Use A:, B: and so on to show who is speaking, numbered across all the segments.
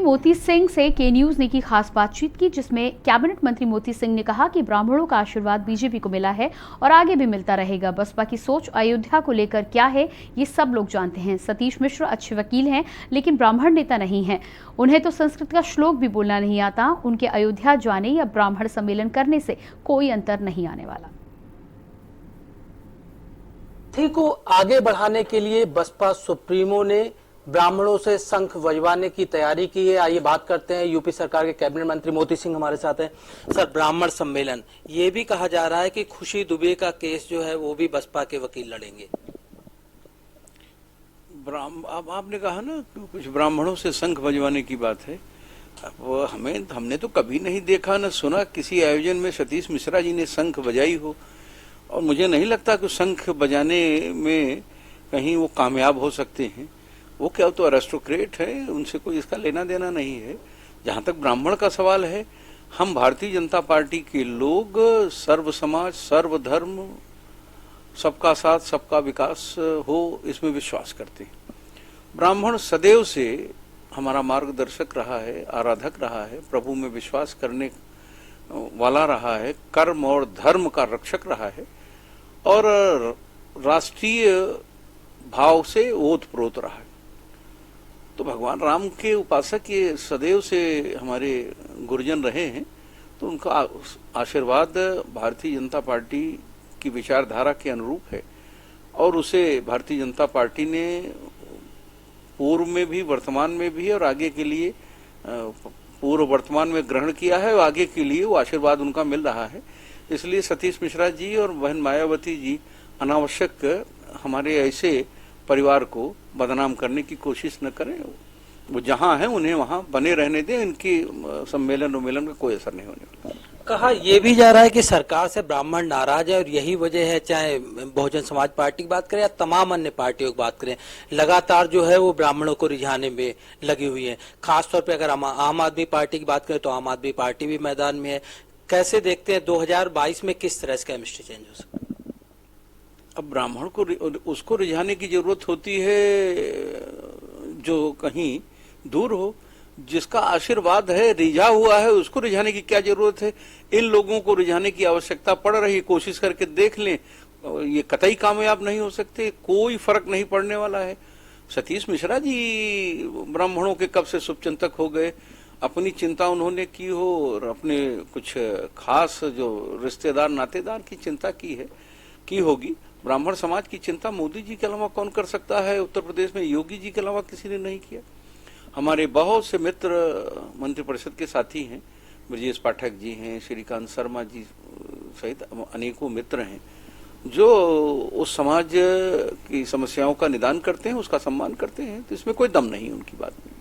A: मोती सिंह से के न्यूज ने की खास बातचीत की, जिसमें कैबिनेट मंत्री मोती सिंह ने कहा कि ब्राह्मणों का आशीर्वाद बीजेपी को मिला है और आगे भी मिलता रहेगा। बसपा की सोच अयोध्या को लेकर क्या है, ये सब लोग जानते हैं। सतीश मिश्र अच्छे वकील हैं, लेकिन ब्राह्मण नेता नहीं हैं। उन्हें तो संस्कृत का श्लोक भी बोलना नहीं आता। उनके अयोध्या जाने या ब्राह्मण सम्मेलन करने से कोई अंतर नहीं आने वाला।
B: को आगे बढ़ाने के लिए बसपा सुप्रीमो ने ब्राह्मणों से शंख बजवाने की तैयारी की है। आइए बात करते हैं। यूपी सरकार के कैबिनेट मंत्री मोती सिंह हमारे साथ हैं। सर, ब्राह्मण सम्मेलन, ये भी कहा जा रहा है कि खुशी दुबे का केस जो है वो भी बसपा के वकील लड़ेंगे।
C: अब आपने कहा ना कुछ ब्राह्मणों से शंख बजवाने की बात है। अब हमने तो कभी नहीं देखा न सुना किसी आयोजन में सतीश मिश्रा जी ने शंख बजाई हो, और मुझे नहीं लगता कि शंख बजाने में कहीं वो कामयाब हो सकते हैं। वो क्या तो अरिस्टोक्रेट है, उनसे कोई इसका लेना देना नहीं है। जहां तक ब्राह्मण का सवाल है, हम भारतीय जनता पार्टी के लोग सर्व समाज, सर्व धर्म, सबका साथ सबका विकास हो, इसमें विश्वास करते हैं। ब्राह्मण सदैव से हमारा मार्गदर्शक रहा है, आराधक रहा है, प्रभु में विश्वास करने वाला रहा है, कर्म और धर्म का रक्षक रहा है, और राष्ट्रीय भाव से ओतप्रोत रहा है। तो भगवान राम के उपासक ये सदैव से हमारे गुरुजन रहे हैं, तो उनका आशीर्वाद भारतीय जनता पार्टी की विचारधारा के अनुरूप है, और उसे भारतीय जनता पार्टी ने पूर्व में भी, वर्तमान में भी और आगे के लिए, पूर्व वर्तमान में ग्रहण किया है, और आगे के लिए वो आशीर्वाद उनका मिल रहा है। इसलिए सतीश मिश्रा जी और बहन मायावती जी अनावश्यक हमारे ऐसे परिवार को बदनाम करने की कोशिश न करें। वो जहां हैं उन्हें वहां बने रहने दें। इनकी सम्मेलन उम्मेलन का कोई असर नहीं होने वाला।
B: कहा यह भी जा रहा है कि सरकार से ब्राह्मण नाराज है और यही वजह है, चाहे बहुजन समाज पार्टी की बात करें या तमाम अन्य पार्टियों की बात करें, लगातार जो है वो ब्राह्मणों को रिझाने में लगी हुई है। खासतौर पे अगर आम आदमी पार्टी की बात करें तो आम आदमी पार्टी भी मैदान में है। कैसे देखते हैं 2022 में किस तरह से केमिस्ट्री चेंज हो सकती है?
C: अब ब्राह्मण को उसको रिझाने की जरूरत होती है जो कहीं दूर हो, जिसका आशीर्वाद है, रिझा हुआ है, उसको रिझाने की क्या जरूरत है? इन लोगों को रिझाने की आवश्यकता पड़ रही, कोशिश करके देख लें, ये कतई कामयाब नहीं हो सकते, कोई फर्क नहीं पड़ने वाला है। सतीश मिश्रा जी ब्राह्मणों के कब से शुभचिंतक हो गए, अपनी चिंता उन्होंने की हो, और अपने कुछ खास जो रिश्तेदार नातेदार की चिंता की होगी। ब्राह्मण समाज की चिंता मोदी जी के अलावा कौन कर सकता है? उत्तर प्रदेश में योगी जी के अलावा किसी ने नहीं किया। हमारे बहुत से मित्र मंत्रिपरिषद के साथी हैं, ब्रजेश पाठक जी हैं, श्रीकांत शर्मा जी सहित अनेकों मित्र हैं जो उस समाज की समस्याओं का निदान करते हैं, उसका सम्मान करते हैं। तो इसमें कोई दम नहीं उनकी बात में।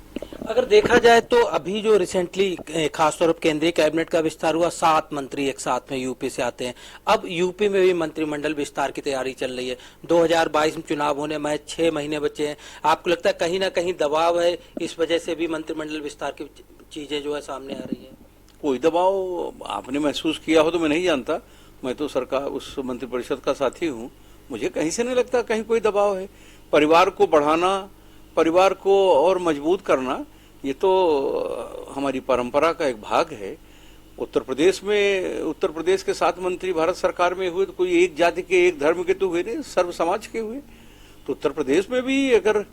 B: अगर देखा जाए तो अभी जो रिसेंटली खासतौर पर केंद्रीय कैबिनेट का विस्तार हुआ, 7 मंत्री एक साथ में यूपी से आते हैं। अब यूपी में भी मंत्रिमंडल विस्तार की तैयारी चल रही है। 2022 में चुनाव होने में 6 महीने बचे हैं। आपको लगता है कहीं ना कहीं दबाव है, इस वजह से भी मंत्रिमंडल विस्तार की चीजें जो है सामने आ रही है?
C: कोई दबाव आपने महसूस किया हो तो मैं नहीं जानता। मैं तो सरकार उस मंत्रिपरिषद का साथी हूँ, मुझे कहीं से नहीं लगता कहीं कोई दबाव है। परिवार को बढ़ाना, परिवार को और मजबूत करना, ये तो हमारी परंपरा का एक भाग है। उत्तर प्रदेश के 7 मंत्री भारत सरकार में हुए तो कोई एक जाति के, एक धर्म के तो हुए नहीं, सर्व समाज के हुए। तो उत्तर प्रदेश में भी अगर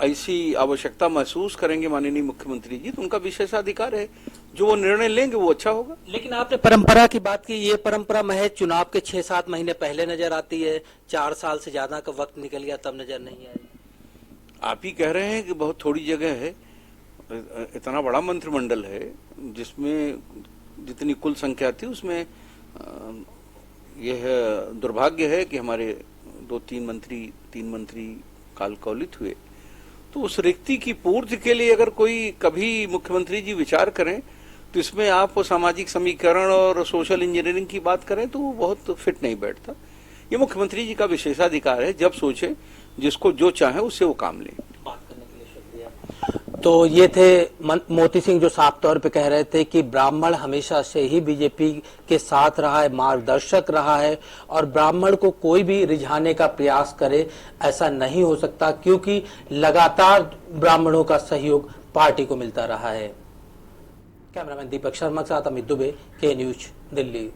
C: ऐसी आवश्यकता महसूस करेंगे माननीय मुख्यमंत्री जी, तो उनका विशेषाधिकार है, जो वो निर्णय लेंगे वो अच्छा होगा।
B: लेकिन आपने परंपरा की बात की, ये परंपरा महज चुनाव के 6-7 महीने पहले नजर आती है। 4 साल से ज्यादा का वक्त निकल गया तब नजर नहीं आई।
C: आप ही कह रहे हैं कि बहुत थोड़ी जगह है। इतना बड़ा मंत्रिमंडल है जिसमें जितनी कुल संख्या थी उसमें यह दुर्भाग्य है कि हमारे 3 मंत्री कालकौलित हुए। तो उस रिक्ति की पूर्ति के लिए अगर कोई कभी मुख्यमंत्री जी विचार करें तो इसमें आप सामाजिक समीकरण और सोशल इंजीनियरिंग की बात करें तो वो बहुत फिट नहीं बैठता। ये मुख्यमंत्री जी का विशेषाधिकार है, जब सोचे, जिसको जो चाहे उससे वो काम ले।
B: बात करने के लिए शुक्रिया। तो ये थे मोती सिंह जो साफ तौर पे कह रहे थे कि ब्राह्मण हमेशा से ही बीजेपी के साथ रहा है, मार्गदर्शक रहा है, और ब्राह्मण को कोई भी रिझाने का प्रयास करे ऐसा नहीं हो सकता, क्योंकि लगातार ब्राह्मणों का सहयोग पार्टी को मिलता रहा है। कैमरामैन दीपक शर्मा के साथ अमित दुबे, के न्यूज, दिल्ली।